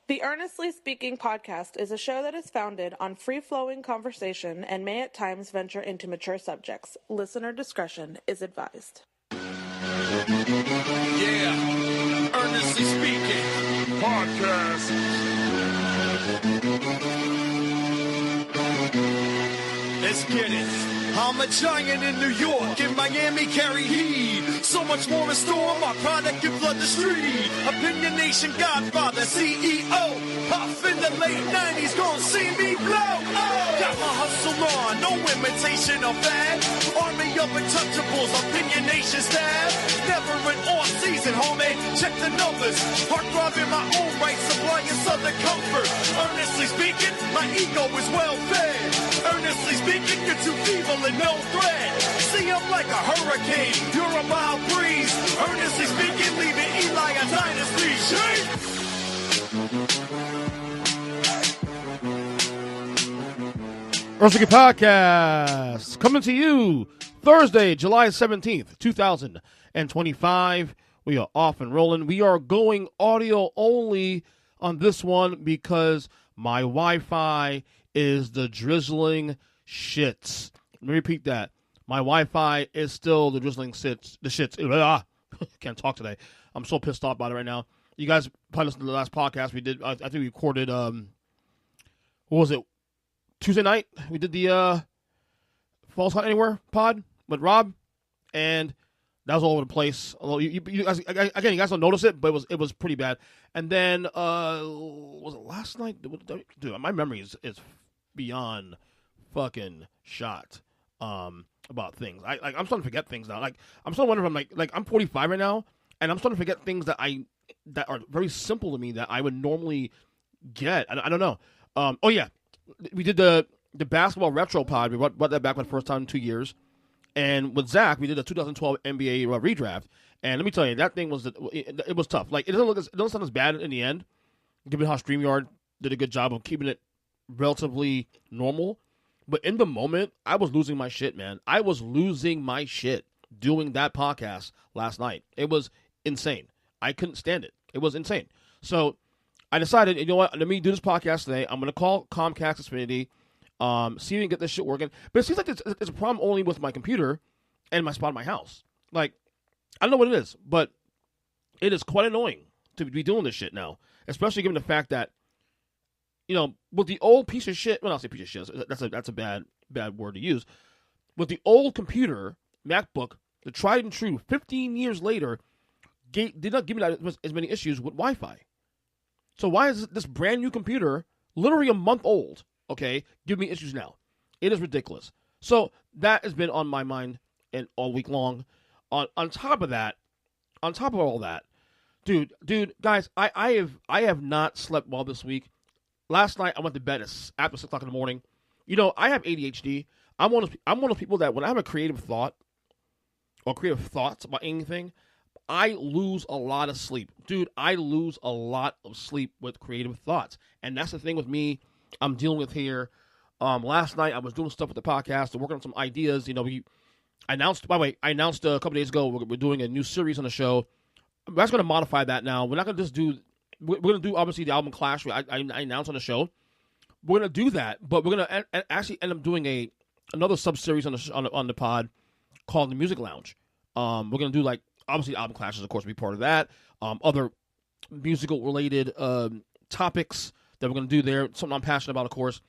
The Earnestly Speaking podcast is a show that is founded on free-flowing conversation and may at times venture into mature subjects. Listener discretion is advised. Yeah, Earnestly Speaking podcast. Let's get it. I'm a giant in New York, in Miami carry heat. So much more in store, my product can flood the street. Opinion Nation Godfather, CEO. Puff in the late 90s, gon' see me blow. Oh. Got my hustle on, no imitation of that. Army of untouchables, Opinion Nation staff. Never an off season, homie, check the numbers. Heart throbbing my own right, supplying southern comfort. Earnestly speaking, my ego is well fed. Earnestly speaking, you're too feeble and no threat. See, I'm like a hurricane, you're a mild breeze. Earnestly speaking, leaving Eli a dynasty. Shake! Earnestly Podcast coming to you Thursday, July 17th, 2025. We are off and rolling. We are going audio only on this one because my Wi-Fi is the drizzling shits. Let me repeat that. My Wi-Fi is still the drizzling shits. Can't talk today. I'm so pissed off about it right now. You guys probably listened to the last podcast we did. I think we recorded, what was it? Tuesday night? We did the Falls Hunt Anywhere pod with Rob. And that was all over the place. Although you guys, again, you guys don't notice it, but it was pretty bad. And then, was it last night? Dude, my memory is beyond fucking shot about things. I'm starting to forget things now. Like I'm starting to wonder if I'm 45 right now, and I'm starting to forget things that are very simple to me that I would normally get. I don't know. Oh yeah, we did the basketball retro pod. We brought that back for the first time in 2 years, and with Zach, we did a 2012 NBA redraft. And let me tell you, that thing was it was tough. Like it doesn't sound as bad in the end, given how StreamYard did a good job of keeping it relatively normal. But in the moment, I was losing my shit, man. I was losing my shit doing that podcast last night. It was insane. I couldn't stand it. It was insane. So I decided, you know what? Let me do this podcast today. I'm going to call Comcast Xfinity, see if we can get this shit working. But it seems like it's a problem only with my computer and my spot in my house. Like, I don't know what it is, but it is quite annoying to be doing this shit now, especially given the fact that, you know, with the old piece of shit, well, I'll say piece of shit, that's a bad word to use. With the old computer, MacBook, the tried and true, 15 years later, did not give me as many issues with Wi-Fi. So why is this brand new computer, literally a month old, okay, give me issues now? It is ridiculous. So that has been on my mind and all week long. On top of all that, dude, guys, I have not slept well this week. Last night I went to bed after 6 o'clock in the morning. You know, I have ADHD. I'm one of those people that when I have a creative thought or creative thoughts about anything, I lose a lot of sleep. Dude, I lose a lot of sleep with creative thoughts. And that's the thing with me I'm dealing with here. Last night I was doing stuff with the podcast, working on some ideas. You know, I announced a couple days ago we're doing a new series on the show. I'm just going to modify that now. We're not going to just do... We're going to do, obviously, the album Clash. I announced on the show. We're going to do that, but we're going to actually end up doing another sub-series on the pod called The Music Lounge. We're going to do, like, obviously, album Clashes, of course, will be part of that. Other musical-related topics that we're going to do there. Something I'm passionate about, of course.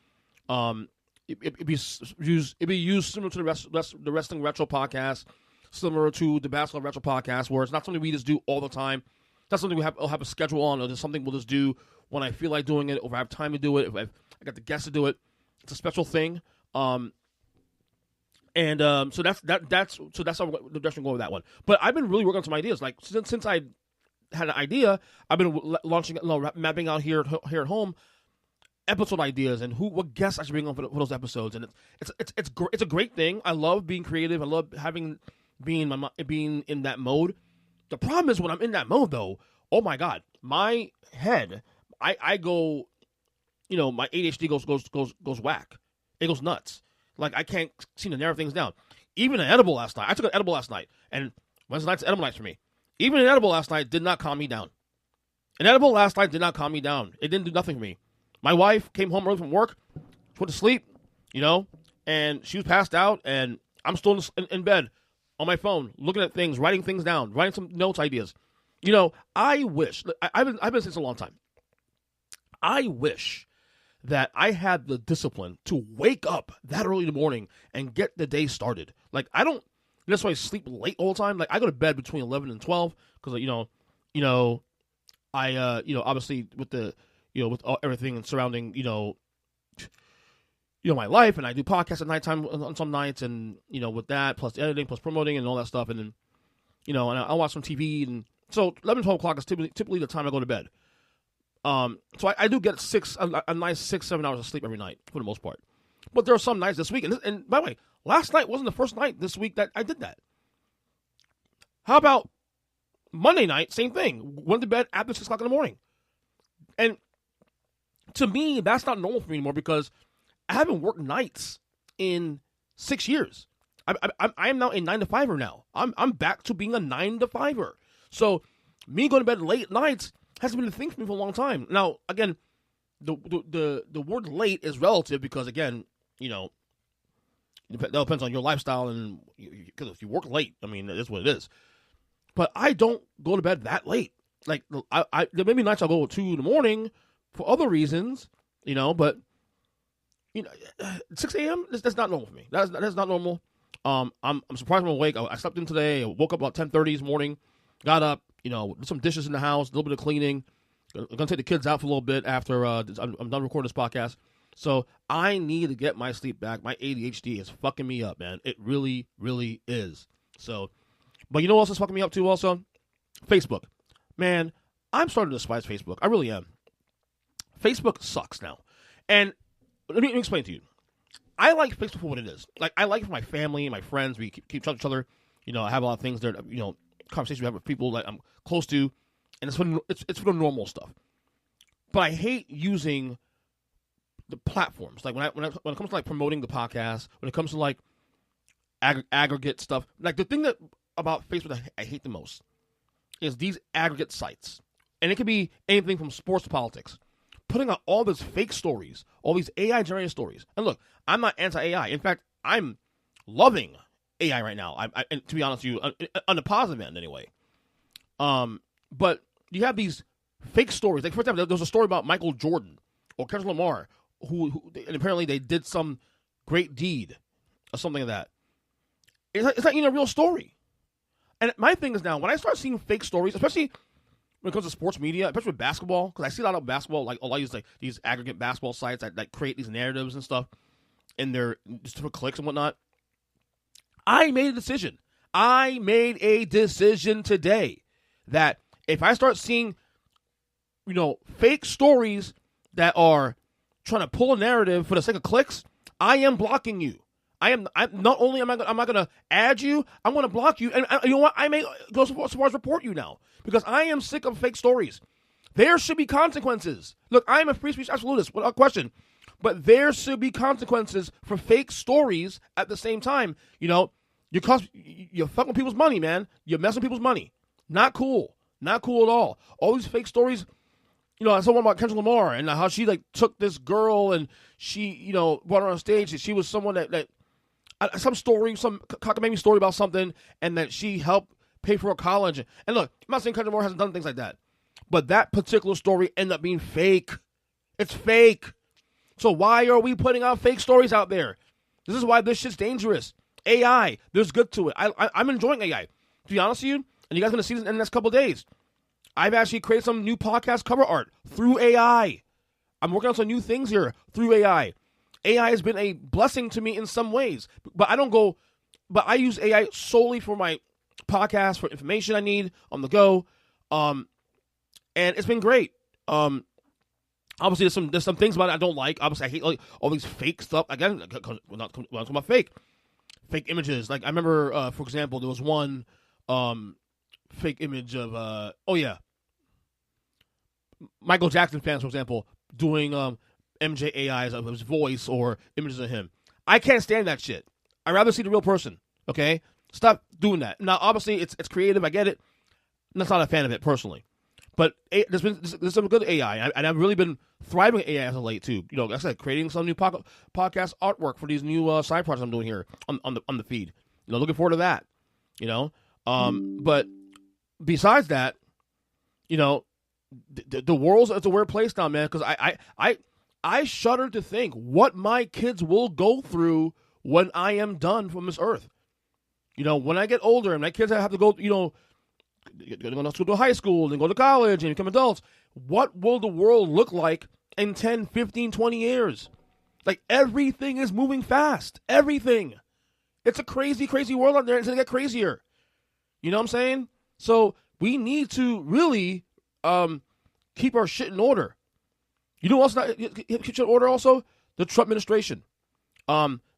It'd be used similar to the Wrestling Retro podcast, similar to the Basketball Retro podcast, where it's not something we just do all the time. That's something we'll have a schedule on, or just something we'll just do when I feel like doing it, or if I have time to do it, if I got the guests to do it. It's a special thing. So that's how the direction we're going with that one. But I've been really working on some ideas. Like since I had an idea, I've been mapping out here at home episode ideas and what guests I should bring on for those episodes. And it's a great thing. I love being creative. I love being in that mode. The problem is when I'm in that mode, though, oh my God, my head, I go, you know, my ADHD goes whack. It goes nuts. Like, I can't seem to narrow things down. Even an edible last night. I took an edible last night, and Wednesday night's edible nights for me. Even an edible last night did not calm me down. An edible last night did not calm me down. It didn't do nothing for me. My wife came home early from work, went to sleep, and she was passed out, and I'm still in bed on my phone, looking at things, writing things down, writing some notes, ideas. I wish, I've been since a long time. I wish that I had the discipline to wake up that early in the morning and get the day started. Like, I don't necessarily sleep late all the time. Like, I go to bed between 11 and 12 because, I, obviously with the, with everything surrounding, my life, and I do podcasts at nighttime on some nights, and, with that, plus the editing, plus promoting and all that stuff, and then, and I'll watch some TV, and so 11, 12 o'clock is typically the time I go to bed. So I do get a nice 6-7 hours of sleep every night for the most part. But there are some nights this week, and by the way, last night wasn't the first night this week that I did that. How about Monday night? Same thing. Went to bed after 6 o'clock in the morning. And to me, that's not normal for me anymore because I haven't worked nights in 6 years. I am now a 9-to-5er now. I'm back to being a 9-to-5er. So me going to bed late nights hasn't been a thing for me for a long time. Now, again, the word late is relative because, again, that depends on your lifestyle, and because if you work late, I mean, it is what it is. But I don't go to bed that late. Like, there may be nights I'll go at 2 in the morning for other reasons, but 6 a.m. That's not normal for me. That's not normal. I'm surprised I'm awake. I slept in today. I woke up about 10:30 this morning. Got up, did some dishes in the house, a little bit of cleaning. I'm gonna take the kids out for a little bit after I'm done recording this podcast. So I need to get my sleep back. My ADHD is fucking me up, man. It really, really is. So, but you know what else is fucking me up too? Also, Facebook. Man, I'm starting to despise Facebook. I really am. Facebook sucks now, and let me explain to you. I like Facebook for what it is. Like, I like it for my family and my friends. We keep touching each other. I have a lot of things there. Conversations we have with people that I'm close to, and it's for the normal stuff. But I hate using the platforms. Like when it comes to like promoting the podcast, when it comes to like aggregate stuff. Like, the thing about Facebook that I hate the most is these aggregate sites, and it could be anything from sports to politics. Putting out all these fake stories, all these AI-generated stories. And look, I'm not anti-AI. In fact, I'm loving AI right now. And to be honest with you, on the positive end anyway. But you have these fake stories. Like, for example, there was a story about Michael Jordan or Kendrick Lamar, who and apparently they did some great deed or something like that. It's not even a real story. And my thing is now, when I start seeing fake stories, especially when it comes to sports media, especially with basketball, because I see a lot of basketball, like a lot of these aggregate basketball sites that create these narratives and stuff, and they're just for clicks and whatnot. I made a decision. I made a decision today that if I start seeing, fake stories that are trying to pull a narrative for the sake of clicks, I am blocking you. I'm not only am I going to add you, I'm going to block you, and you know what? I may go so far as report you now because I am sick of fake stories. There should be consequences. Look, I am a free speech absolutist, without question, but there should be consequences for fake stories. At the same time, you're fucking people's money, man. You're messing people's money. Not cool. Not cool at all. All these fake stories. I saw one about Kendrick Lamar and how she took this girl and she brought her on stage and she was someone that some cockamamie story about something, and that she helped pay for her college. And look, I'm not saying Kendrick Lamar hasn't done things like that, but that particular story ended up being fake. It's fake. So why are we putting out fake stories out there? This is why this shit's dangerous. AI, there's good to it. I'm enjoying AI. To be honest with you, and you guys are going to see this in the next couple of days, I've actually created some new podcast cover art through AI. I'm working on some new things here through AI. AI has been a blessing to me in some ways, but I use AI solely for my podcast, for information I need on the go, and it's been great. Obviously, there's some things about it I don't like. Obviously, I hate all these fake stuff. Again, we're not talking about fake images. Like, I remember, for example, there was one fake image of Michael Jackson fans, for example, doing MJ AIs of his voice or images of him. I can't stand that shit. I'd rather see the real person. Okay, stop doing that. Now, obviously, it's creative. I get it. I'm just not a fan of it personally. But there's some good AI, and I've really been thriving with AI as of late too. You know, like I said, creating some new podcast artwork for these new side projects I'm doing here on the feed. You know, looking forward to that. You know, but besides that, you know, the world's it's a weird place now, man. Because I shudder to think what my kids will go through when I am done from this earth. You know, when I get older and my kids have to go, you know, go to high school and go to college and become adults, what will the world look like in 10, 15, 20 years? Like, everything is moving fast. Everything. It's a crazy, crazy world out there. It's going to get crazier. You know what I'm saying? So we need to really keep our shit in order. You know what's not keep shit in order also? The Trump administration.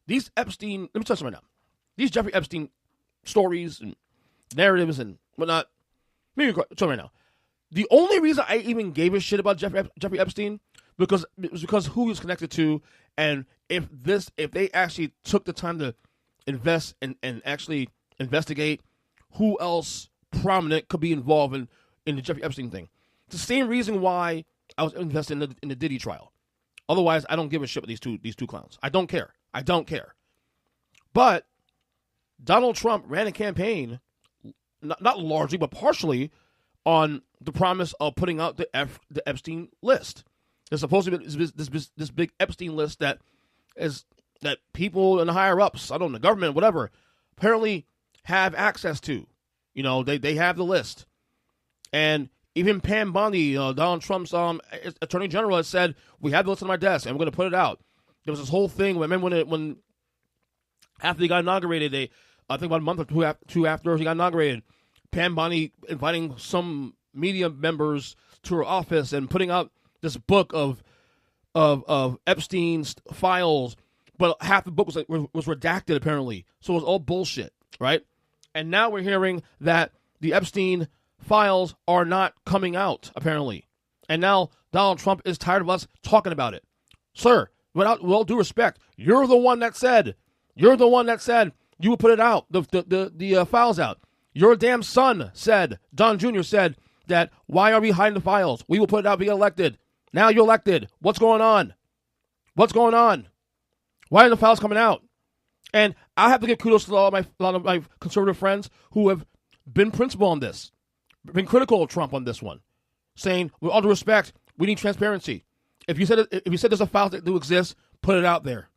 These Epstein, let me tell you something right now. These Jeffrey Epstein stories and narratives and whatnot, maybe tell you right now. The only reason I even gave a shit about Jeffrey Epstein was because who he was connected to, and if they actually took the time to invest and actually investigate who else prominent could be involved in the Jeffrey Epstein thing. It's the same reason why I was invested in the Diddy trial. Otherwise, I don't give a shit with these two clowns. I don't care. But Donald Trump ran a campaign, not largely, but partially, on the promise of putting out the Epstein list. There's supposed to be this big Epstein list that people and higher ups, I don't know, the government, whatever, apparently have access to. You know, they have the list. And even Pam Bondi, Donald Trump's attorney general, has said, we have the list on my desk and we're going to put it out. There was this whole thing, remember when after he got inaugurated, I think about a month or two after he got inaugurated, Pam Bondi inviting some media members to her office and putting out this book of Epstein's files, but half the book was redacted apparently, so it was all bullshit, right? And now we're hearing that the Epstein files are not coming out apparently, and now Donald Trump is tired of us talking about it. Sir, with all due respect, you're the one that said you would put it out, the files out. Your damn son said, Don Jr. said, that why are we hiding the files? We will put it out, we get elected. Now you're elected. What's going on? Why are the files coming out? And I have to give kudos to a lot of my conservative friends who have been principled on this, been critical of Trump on this one, saying, with all due respect, we need transparency. If you said there's a file that do exist, put it out there.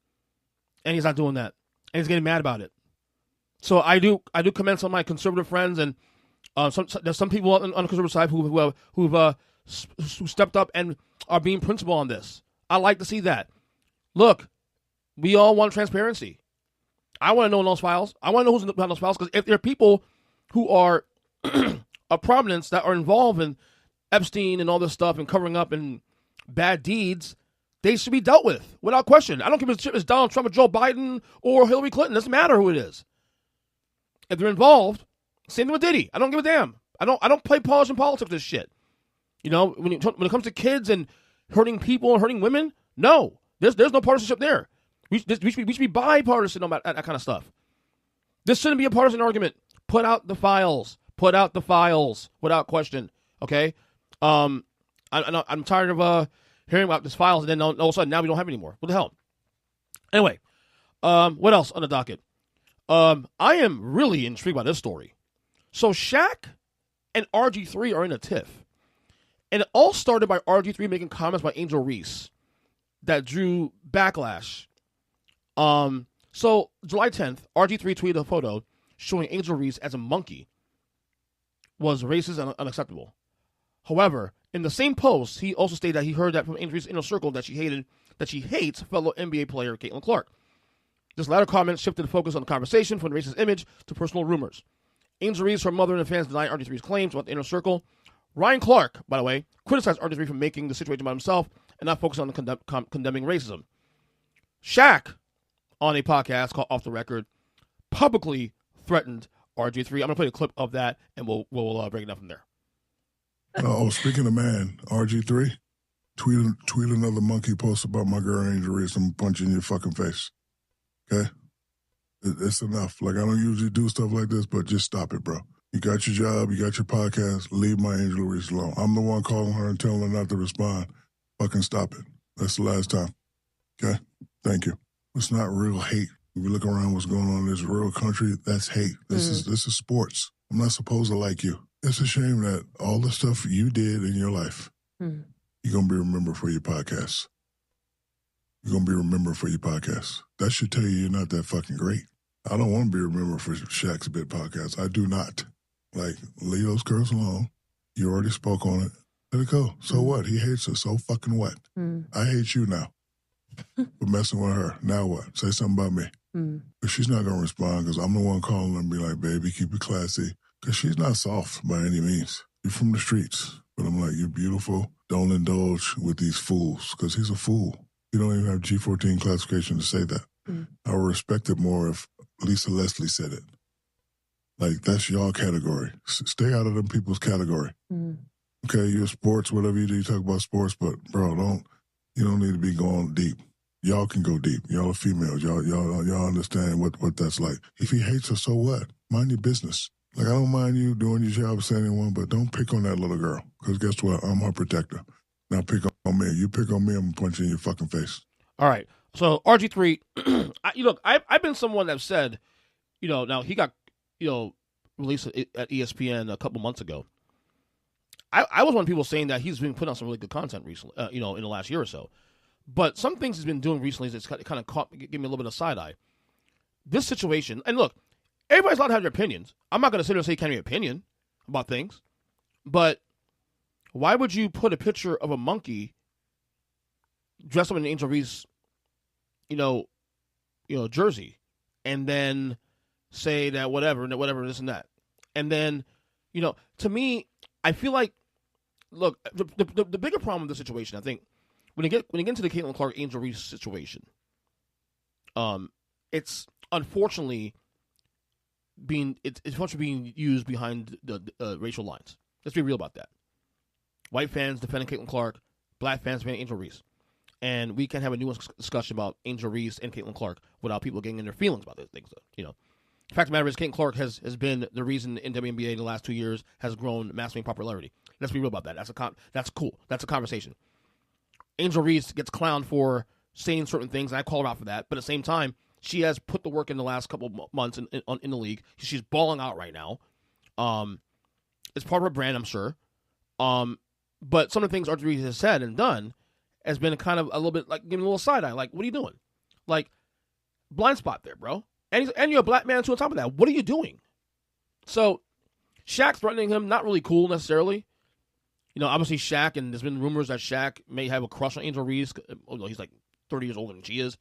And he's not doing that. And he's getting mad about it. So I do commend some of my conservative friends, and there's some people on the conservative side who've stepped up and are being principled on this. I like to see that. Look, we all want transparency. I want to know those files. I want to know who's behind those files, because if there are people who are of prominence that are involved in Epstein and all this stuff and covering up and bad deeds, they should be dealt with without question. I don't give a shit if it's Donald Trump or Joe Biden or Hillary Clinton. It doesn't matter who it is. If they're involved, same thing with Diddy. I don't give a damn. I don't play politics with this shit. You know, when it comes to kids and hurting people and hurting women, no, there's no partisanship there. We should be bipartisan about that kind of stuff. This shouldn't be a partisan argument. Put out the files without question. Okay, I'm tired of hearing about these files, and then all of a sudden now we don't have any more. What the hell? Anyway, what else on the docket? I am really intrigued by this story. So Shaq and RG3 are in a tiff. And it all started by RG3 making comments by Angel Reese that drew backlash. So July 10th, RG3 tweeted a photo showing Angel Reese as a monkey was racist and unacceptable. However, in the same post, he also stated that he heard that from Angel Reese's inner circle that she hates fellow NBA player Caitlin Clark. This latter comment shifted the focus on the conversation from the racist image to personal rumors. Angel Reese, her mother, and the fans denied RG3's claims about the inner circle. Ryan Clark, by the way, criticized RG3 for making the situation about himself and not focusing on condemning racism. Shaq, on a podcast called Off the Record, publicly threatened RG3. I'm going to play a clip of that, and we'll break it down from there. Speaking of man, RG3, tweet another monkey post about my girl Angel Reese. I'm punching your fucking face. Okay? It's enough. Like, I don't usually do stuff like this, but just stop it, bro. You got your job, you got your podcast, leave my Angel Reese alone. I'm the one calling her and telling her not to respond. Fucking stop it. That's the last time. Okay? Thank you. It's not real hate. If you look around what's going on in this real country, that's hate. This is sports. I'm not supposed to like you. It's a shame that all the stuff you did in your life, you're going to be remembered for your podcast. You're going to be remembered for your podcast. That should tell you you're not that fucking great. I don't want to be remembered for Shaq's Bit podcast. I do not. Like, leave those girls alone. You already spoke on it. Let it go. So what? He hates her. So fucking what? I hate you now for messing with her. Now what? Say something about me. But she's not going to respond because I'm the one calling her and be like, baby, keep it classy. Because she's not soft by any means. You're from the streets. But I'm like, you're beautiful. Don't indulge with these fools because he's a fool. You don't even have G14 classification to say that. I would respect it more if Lisa Leslie said it. Like, that's y'all category. Stay out of them people's category. Okay, you're sports, whatever you do, you talk about sports, but, bro, you don't need to be going deep. Y'all can go deep. Y'all are females. Y'all understand what that's like. If he hates her, so what? Mind your business. Like, I don't mind you doing your job as anyone, but don't pick on that little girl. Because guess what? I'm her protector. Now pick on me. You pick on me, I'm going to punch you in your fucking face. All right. So, RG3, I've been someone that said, now he got, released at ESPN a couple months ago. I was one of the people saying that he's been putting out some really good content recently, in the last year or so. But some things he's been doing recently that's kind of gave me a little bit of side eye. This situation, and look, everybody's allowed to have their opinions. I'm not going to sit there and say you can't have an opinion about things. But why would you put a picture of a monkey dressed up in an Angel Reese, jersey, and then say that whatever, this and that. And then, to me, I feel like, look, the bigger problem with the situation, I think, when you get into the Caitlin Clark Angel Reese situation, it's unfortunately being used behind the racial lines. Let's be real about that. White fans defending Caitlin Clark, black fans defending Angel Reese. And we can have a nuanced discussion about Angel Reese and Caitlin Clark without people getting in their feelings about those things. The fact of the matter is, Caitlin Clark has been the reason in WNBA in the last 2 years has grown massively in popularity. Let's be real about that. That's cool. That's a conversation. Angel Reese gets clowned for saying certain things, and I call her out for that. But at the same time, she has put the work in the last couple of months in the league. She's balling out right now. It's part of her brand, I'm sure. But some of the things Arthur Reese has said and done has been kind of a little bit like giving a little side eye. Like, what are you doing? Like, blind spot there, bro. And you're a black man too on top of that. What are you doing? So, Shaq threatening him, not really cool necessarily. Obviously Shaq, and there's been rumors that Shaq may have a crush on Angel Reese. Although he's like 30 years older than she is.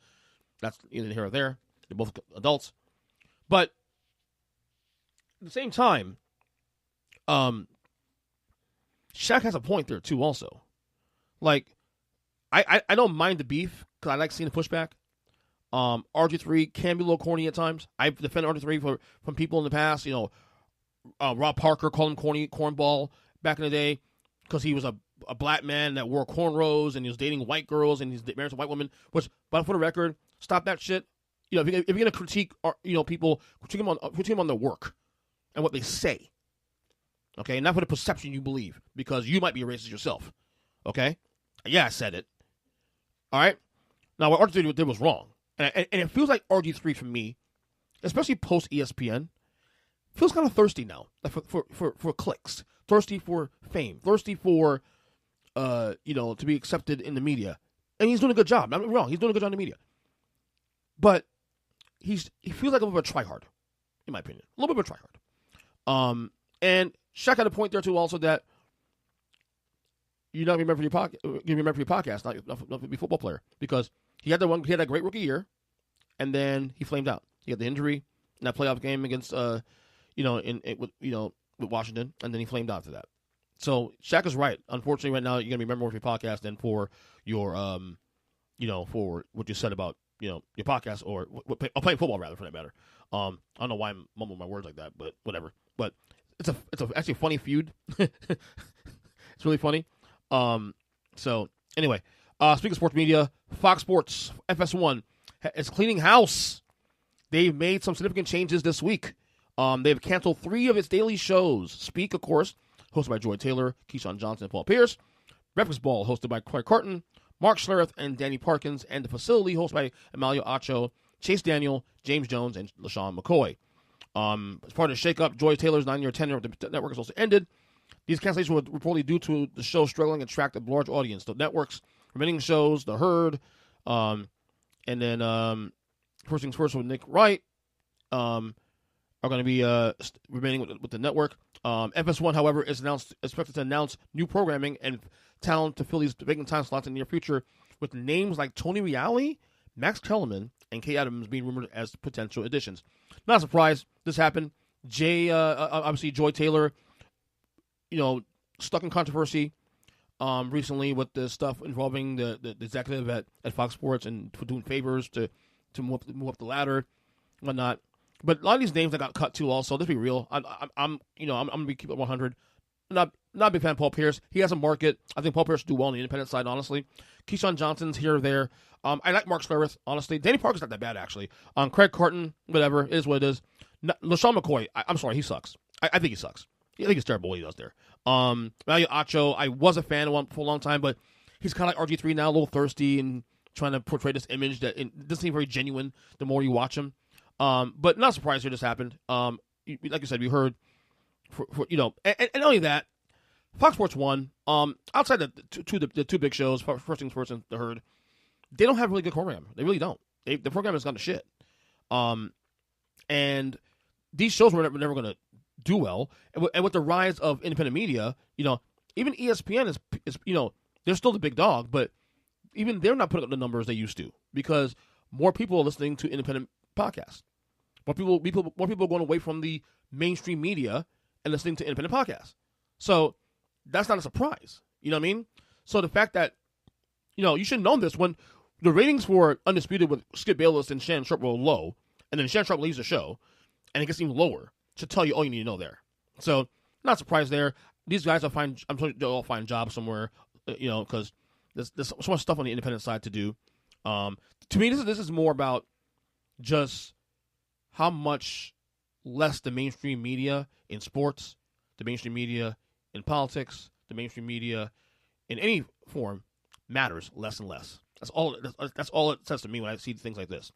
That's either here or there. They're both adults. But at the same time, Shaq has a point there too also. Like, I don't mind the beef because I like seeing the pushback. RG3 can be a little corny at times. I've defended RG3 from people in the past. Rob Parker called him cornball back in the day because he was a black man that wore cornrows and he was dating white girls and he's married to white women. Which, but for the record, stop that shit. If you're gonna critique, people, critique them on their work and what they say. Okay, not for the perception you believe because you might be a racist yourself. Okay, yeah, I said it. All right. Now what RG3 did was wrong. And it feels like RG3 for me, especially post ESPN, feels kind of thirsty now, like for clicks, thirsty for fame, thirsty for, to be accepted in the media. And he's doing a good job. I'm not wrong. He's doing a good job in the media. But he feels like a little bit of a tryhard, in my opinion. A little bit of a tryhard. And Shaq had a point there too also that you're not remember for your podcast, not to be a football player, because he had that great rookie year, and then he flamed out. He had the injury in that playoff game against, with Washington, and then he flamed out after that. So Shaq is right. Unfortunately, right now you're gonna be remembered for your podcast than for your, for what you said about your podcast or playing football rather for that matter. I don't know why I'm mumbling my words like that, but whatever. But it's actually a funny feud. It's really funny. So anyway, speaking of sports media, Fox Sports FS1 is cleaning house. They've made some significant changes this week. They have canceled 3 of its daily shows. Speak, of course, hosted by Joy Taylor, Keyshawn Johnson, and Paul Pierce. Breakfast Ball, hosted by Craig Carton, Mark Schlereth, and Danny Parkins. And The Facility, hosted by Emilio Acho, Chase Daniel, James Jones, and LaShawn McCoy. As part of the shakeup, Joy Taylor's 9-year tenure with the network has also ended. These cancellations were reportedly due to the show struggling to attract a large audience. The network's remaining shows, The Herd, and then First Things First with Nick Wright, are going to be remaining with the network. FS1, however, is expected to announce new programming and talent to fill these vacant time slots in the near future, with names like Tony Reale, Max Kellerman, and Kay Adams being rumored as potential additions. Not a surprise this happened. Obviously, Joy Taylor, stuck in controversy recently with the stuff involving the executive at Fox Sports and for doing favors to move up the ladder, whatnot. But a lot of these names that got cut too. Also, let's be real. I'm gonna be keep it 100. Not a big fan of Paul Pierce. He has a market. I think Paul Pierce will do well on the independent side, honestly. Keyshawn Johnson's here or there. I like Mark Schlereth, honestly. Danny Parker's not that bad, actually. Craig Carton, whatever, it is what it is. LaShawn McCoy, I'm sorry, he sucks. I think he sucks. I think it's terrible what he does there. Emilio Acho, I was a fan of him for a long time, but he's kind of like RG3 now, a little thirsty and trying to portray this image that it doesn't seem very genuine the more you watch him. But not surprised here this happened. Like you said, we heard, and not only that, Fox Sports 1, outside the two big shows, First Things First and The Herd, they don't have really good program. They really don't. The program has gone to shit. And these shows were never going to do well. And with the rise of independent media, even ESPN is they're still the big dog, but even they're not putting up the numbers they used to because more people are listening to independent podcasts. More people are going away from the mainstream media and listening to independent podcasts. So that's not a surprise. You know what I mean? So the fact that, you should have known this when the ratings for Undisputed with Skip Bayless and Shannon Sharp were low, and then Shannon Sharp leaves the show, and it gets even lower, should tell you all you need to know there. So not surprised there. These guys I'm sure they'll all find jobs somewhere, because there's so much stuff on the independent side to do. To me, this is more about just how much less the mainstream media in sports, the mainstream media in politics, the mainstream media in any form matters less and less. That's all it says to me when I see things like this.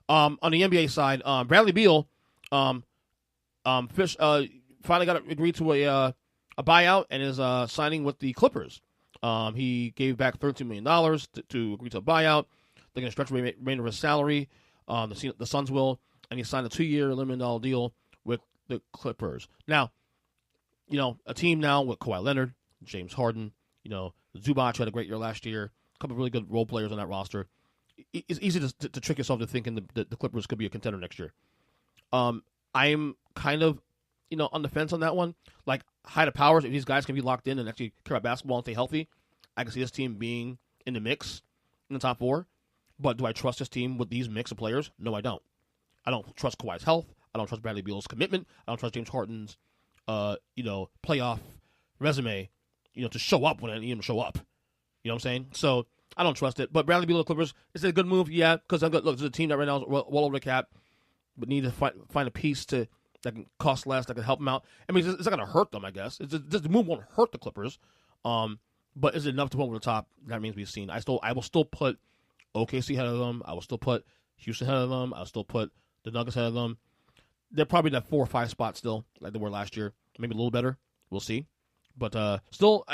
On the NBA side, Bradley Beal, Fish finally got agreed to a buyout and is signing with the Clippers. He gave back $13 million to agree to a buyout. They're going to stretch the remainder of his salary. The Suns will, and he signed a 2-year $11 million deal with the Clippers. Now, a team now with Kawhi Leonard, James Harden, Zubac had a great year last year. A couple of really good role players on that roster. It's easy to trick yourself to thinking the Clippers could be a contender next year. I'm kind of, on the fence on that one. Like, height of powers, if these guys can be locked in and actually care about basketball and stay healthy, I can see this team being in the mix in the top 4. But do I trust this team with these mix of players? No, I don't. I don't trust Kawhi's health. I don't trust Bradley Beal's commitment. I don't trust James Harden's, playoff resume, to show up when I need him to show up. You know what I'm saying? So I don't trust it. But Bradley Beal and the Clippers, is it a good move? Yeah, because look, there's a team that right now is well over the cap, but need to find a piece that can cost less, that can help them out. I mean, it's not going to hurt them, I guess. The move won't hurt the Clippers. But is it enough to put over the top? That remains to be seen. I will still put OKC ahead of them. I will still put Houston ahead of them. I'll still put the Nuggets ahead of them. They're probably in that 4 or 5 spot still, like they were last year. Maybe a little better. We'll see. But still,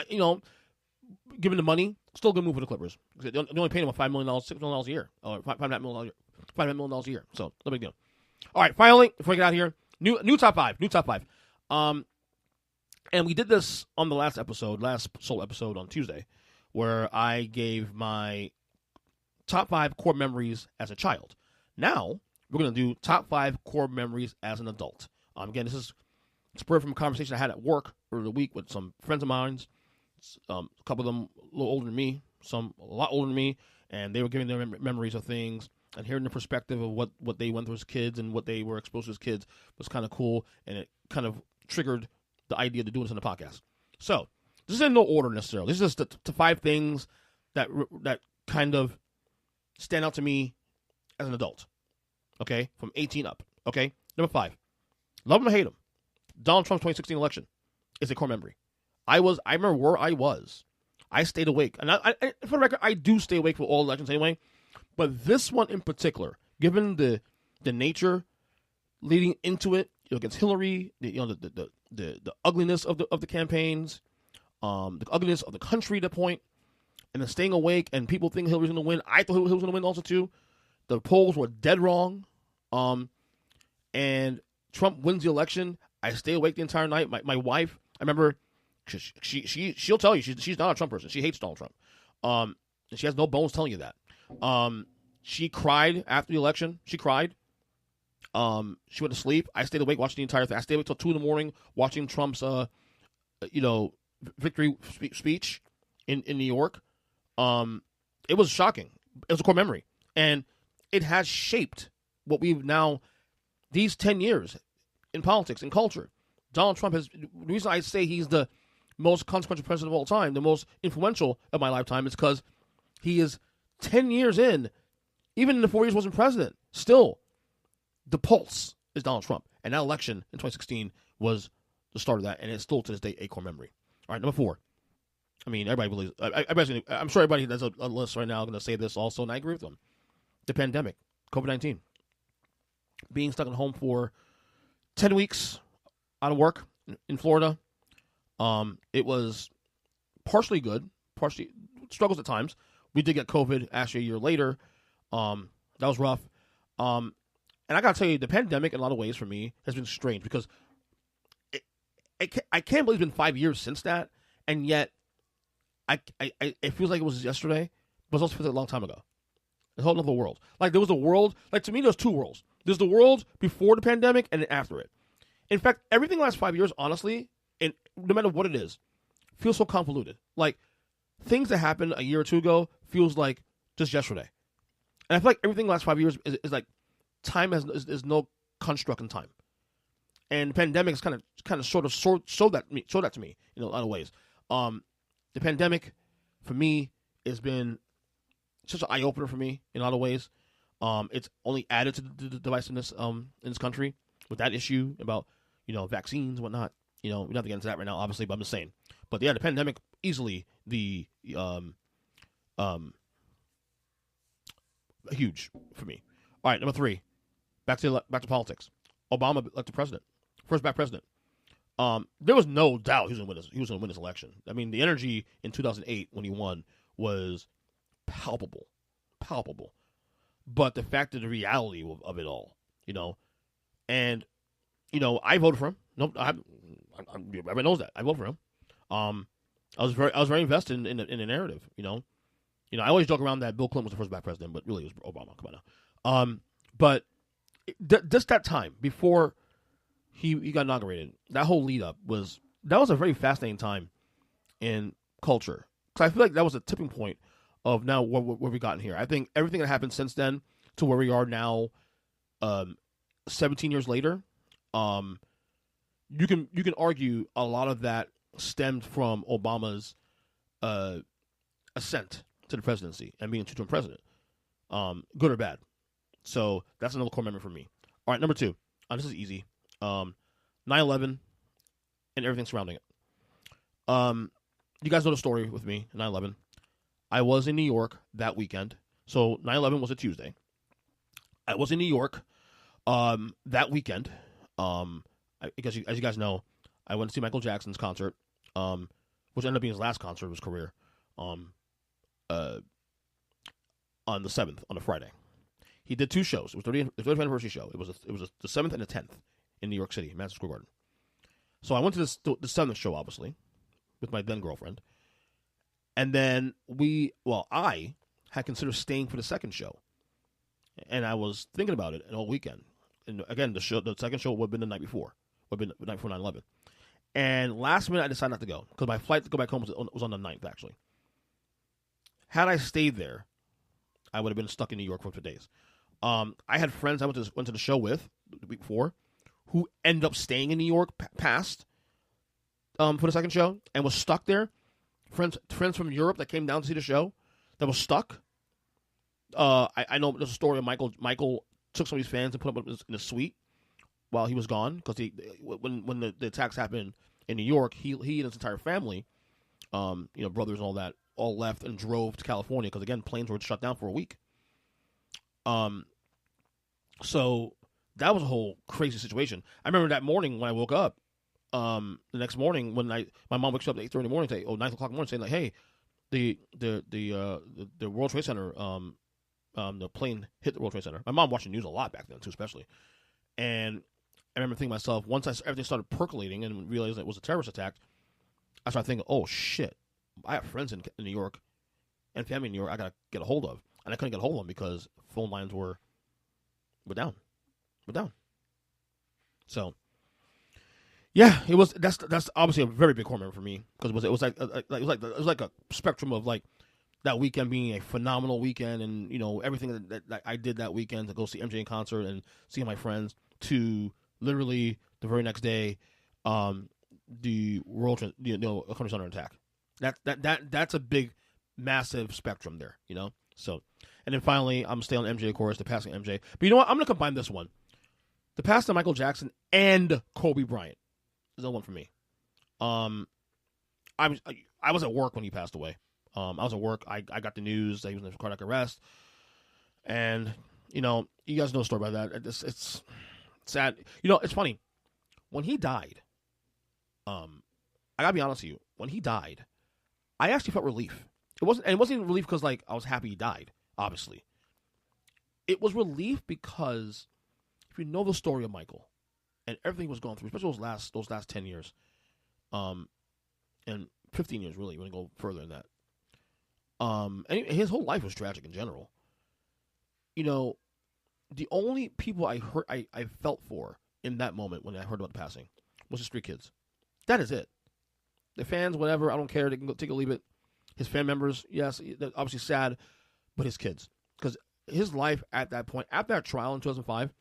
given the money, still a good move for the Clippers. They only paid them $5 million, $6 million a year, or $5.5 million a year. So no big deal. All right, finally, before we get out of here, new top 5. And we did this on the last solo episode on Tuesday, where I gave my top 5 core memories as a child. Now we're going to do top 5 core memories as an adult. Again, this is spurred from a conversation I had at work earlier the week with some friends of mine. A couple of them a little older than me, some a lot older than me, and they were giving their memories of things and hearing the perspective of what they went through as kids and what they were exposed to as kids was kind of cool, and it kind of triggered the idea to do this in the podcast. So this is in no order necessarily. This is just the 5 things that kind of stand out to me as an adult. Okay, from 18 up. Okay, number 5. Love him or hate him, Donald Trump's 2016 election is a core memory. I remember where I was. I stayed awake. And for the record, I do stay awake for all elections anyway. But this one in particular, given the nature leading into it, against Hillary, the ugliness of the campaigns, the ugliness of the country at that point, and then staying awake and people think Hillary's going to win. I thought Hillary was going to win also too. The polls were dead wrong. And Trump wins the election. I stay awake the entire night. My wife, I remember, she'll tell you she's not a Trump person. She hates Donald Trump. And she has no bones telling you that. She cried after the election. She cried. She went to sleep. I stayed awake watching the entire thing. I stayed awake till 2 a.m. watching Trump's, victory speech in New York. It was shocking. It was a core memory, and it has shaped what we've now these 10 years in politics and culture. Donald Trump has. The reason I say he's the most consequential president of all time, the most influential of my lifetime, is because he is 10 years in. Even in the 4 years wasn't president, still, the pulse is Donald Trump. And that election in 2016 was the start of that, and it's still to this day a core memory. All right, number 4. I mean, everybody believes. I'm sure everybody that's a list right now is going to say this also, and I agree with them. The pandemic, COVID-19, being stuck at home for 10 weeks out of work in Florida. It was partially good, partially struggles at times. We did get COVID actually a year later. That was rough. And I got to tell you, the pandemic in a lot of ways for me has been strange because I can't believe it's been 5 years since that, and yet it feels like it was yesterday, but it also feels like a long time ago. A whole other world. Like there was a world, like to me there's 2 worlds. There's the world before the pandemic and then after it. In fact, everything the last 5 years, honestly, and no matter what it is, feels so convoluted. Like things that happened a year or 2 ago feels like just yesterday. And I feel like everything the last 5 years is like time is no construct in time. And the pandemic is kind of sort of showed that to me in a lot of ways. The pandemic for me has been such an eye opener for me in a lot of ways. It's only added to the divisiveness in this country with that issue about vaccines and whatnot. We don't have to get into that right now, obviously, but I'm just saying. But yeah, the pandemic easily the huge for me. All right, number 3, back to politics. Obama elected president, first black president. There was no doubt he was going to win this election. I mean, the energy in 2008 when he won was palpable. But the fact of the reality of it all, and I voted for him. No, everybody knows that I voted for him. I was very invested in the narrative. I always joke around that Bill Clinton was the first black president, but really it was Obama. Come on now. But just that time before he got inaugurated, that whole lead up was a very fascinating time in culture. Because I feel like that was a tipping point of now where we've gotten here. I think everything that happened since then to where we are now, 17 years later, you can argue a lot of that stemmed from Obama's ascent to the presidency and being a two-term president, good or bad. So that's another core memory for me. All right, number 2. This is easy. 9/11 and everything surrounding it. You guys know the story with me, 9/11. I was in New York that weekend. So 9/11 was a Tuesday. I was in New York that weekend. Because as you guys know, I went to see Michael Jackson's concert, which ended up being his last concert of his career, on the 7th, on a Friday. He did 2 shows. It was the 30th anniversary show. It was the 7th and the 10th in New York City, Madison Square Garden. So I went to the 7th show, obviously, with my then girlfriend. And then I had considered staying for the second show. And I was thinking about it all weekend. And again, the second show would have been the night before. Would have been the night before 9/11. And last minute, I decided not to go. Because my flight to go back home was on the 9th, actually. Had I stayed there, I would have been stuck in New York for 2 days. I had friends I went to the show with the week before who ended up staying in New York past for the second show and was stuck there. Friends from Europe that came down to see the show that was stuck. I know there's a story of Michael took some of these fans and put them in a suite while he was gone, because when the attacks happened in New York, he and his entire family, brothers and all that, all left and drove to California because, again, planes were shut down for a week. So that was a whole crazy situation. I remember that morning when I woke up, the next morning when my mom wakes up at 8:30 in the morning, 9 o'clock in the morning, saying like, hey, the World Trade Center, the plane hit the World Trade Center. My mom watched the news a lot back then too, especially. And I remember thinking to myself, once everything started percolating and realized it was a terrorist attack, I started thinking, oh shit, I have friends in New York and family in New York I gotta get a hold of, and I couldn't get a hold of them because phone lines were down. So, yeah, it was. That's obviously a very big core memory for me, because it was like a spectrum of like that weekend being a phenomenal weekend, and everything that I did that weekend to go see MJ in concert and see my friends, to literally the very next day, the country's under attack. That's a big, massive spectrum there, So, and then finally, I'm staying on MJ, of course, the passing of MJ. But you know what? I'm gonna combine this one, the passing of Michael Jackson and Kobe Bryant. Is the one for me. I was at work when he passed away. I was at work. I got the news that he was in a cardiac arrest, and you guys know the story about that. It's sad. It's funny. When he died, I gotta be honest with you. When he died, I actually felt relief. It wasn't even relief because like I was happy he died. Obviously, it was relief because if you know the story of Michael and everything he was going through, especially those last 10 years, and 15 years really, when you go further than that. And his whole life was tragic in general. The only people I felt for in that moment when I heard about the passing was his 3 kids. That is it. The fans, whatever, I don't care. They can go take it or leave it. His fan members, yes, they're obviously sad, but his kids. Because his life at that point, at that trial in 2005,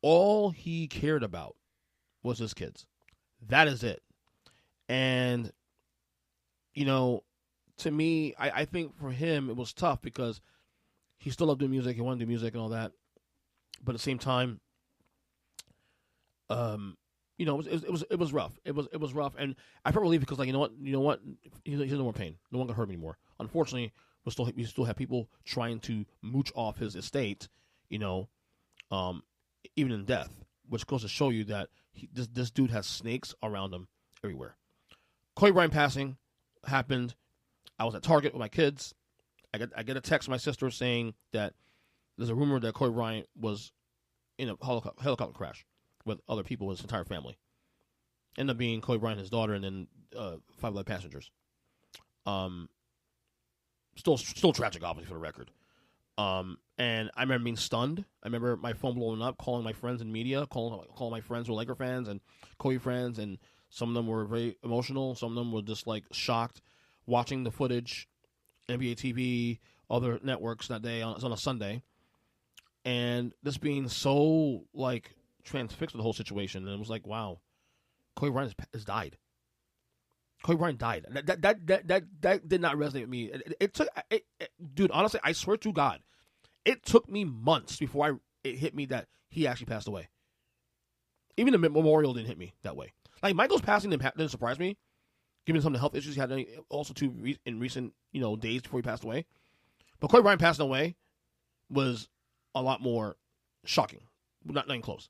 all he cared about was his kids. That is it. And, to me, I think for him it was tough because he still loved doing music. He wanted to do music and all that. But at the same time, it was rough. It was rough, and I felt relieved because, like, you know what, he's no more pain. No one can hurt him anymore. Unfortunately, we still have people trying to mooch off his estate, even in death, which goes to show you that this dude has snakes around him everywhere. Kobe Bryant passing happened. I was at Target with my kids. I get a text from my sister saying that there's a rumor that Kobe Bryant was in a helicopter crash with other people, with his entire family. Ended up being Kobe Bryant, his daughter, and then 5 other passengers. Still tragic, obviously, for the record. And I remember being stunned. I remember my phone blowing up, calling my friends in media, calling my friends who were Laker fans and Kobe fans, and some of them were very emotional. Some of them were just like shocked, watching the footage, NBA TV, other networks that day. It was on a Sunday, and this being so like transfixed with the whole situation, and it was like, wow, Kobe Bryant has died. Kobe Bryant died. That did not resonate with me. It took, dude. Honestly, I swear to God, it took me months before it hit me that he actually passed away. Even the memorial didn't hit me that way. Like, Michael's passing didn't surprise me, given some of the health issues he had also too in recent days before he passed away. But Kobe Bryant passing away was a lot more shocking. Not even close.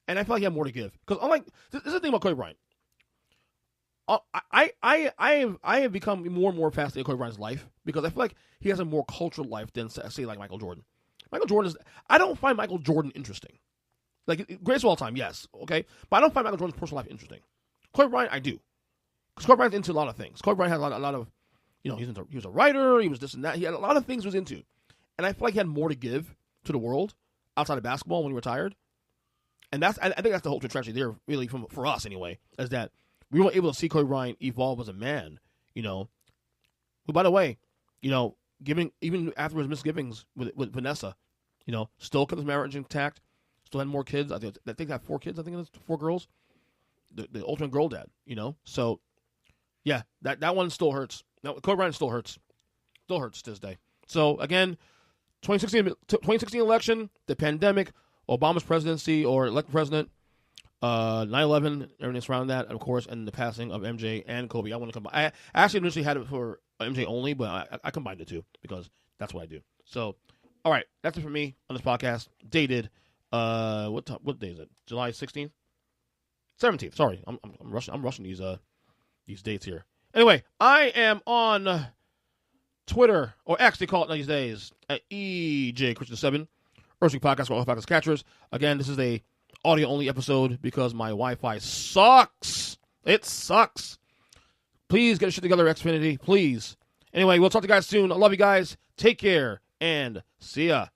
And I feel like he had more to give, because unlike this is the thing about Kobe Bryant. I have become more and more fascinated with Kobe Bryant's life, because I feel like he has a more cultural life than, say, like Michael Jordan. I don't find Michael Jordan interesting. Like, greatest of all time, yes, okay? But I don't find Michael Jordan's personal life interesting. Kobe Bryant, I do. Because Kobe Bryant's into a lot of things. Kobe Bryant had a lot of, he was a writer, he was this and that. He had a lot of things he was into. And I feel like he had more to give to the world outside of basketball when he retired. And I think that's the whole tragedy there, really, for us anyway, is that we weren't able to see Kobe Bryant evolve as a man, who, by the way, even after his misgivings with Vanessa, still kept his marriage intact, still had more kids. I think they have 4 kids. I think it's 4 girls. The ultimate girl dad, So, yeah, that one still hurts. Now, Kobe Bryant still hurts to this day. So, again, 2016 election, the pandemic, Obama's presidency or elected president, 9/11, everything surrounding that, of course, and the passing of MJ and Kobe. I want to combine. I actually initially had it for MJ only, but I combined the two because that's what I do. So, all right, that's it for me on this podcast. Dated, what day is it? July 16th, 17th. Sorry, I'm rushing these dates here. Anyway, I am on Twitter, or X they call it these days, at EJ Christian 7, Earnestly Podcast for all podcast catchers. Again, this is a audio only episode because my Wi-Fi sucks. It sucks. Please get your shit together, Xfinity. Please. Anyway, we'll talk to you guys soon. I love you guys. Take care and see ya.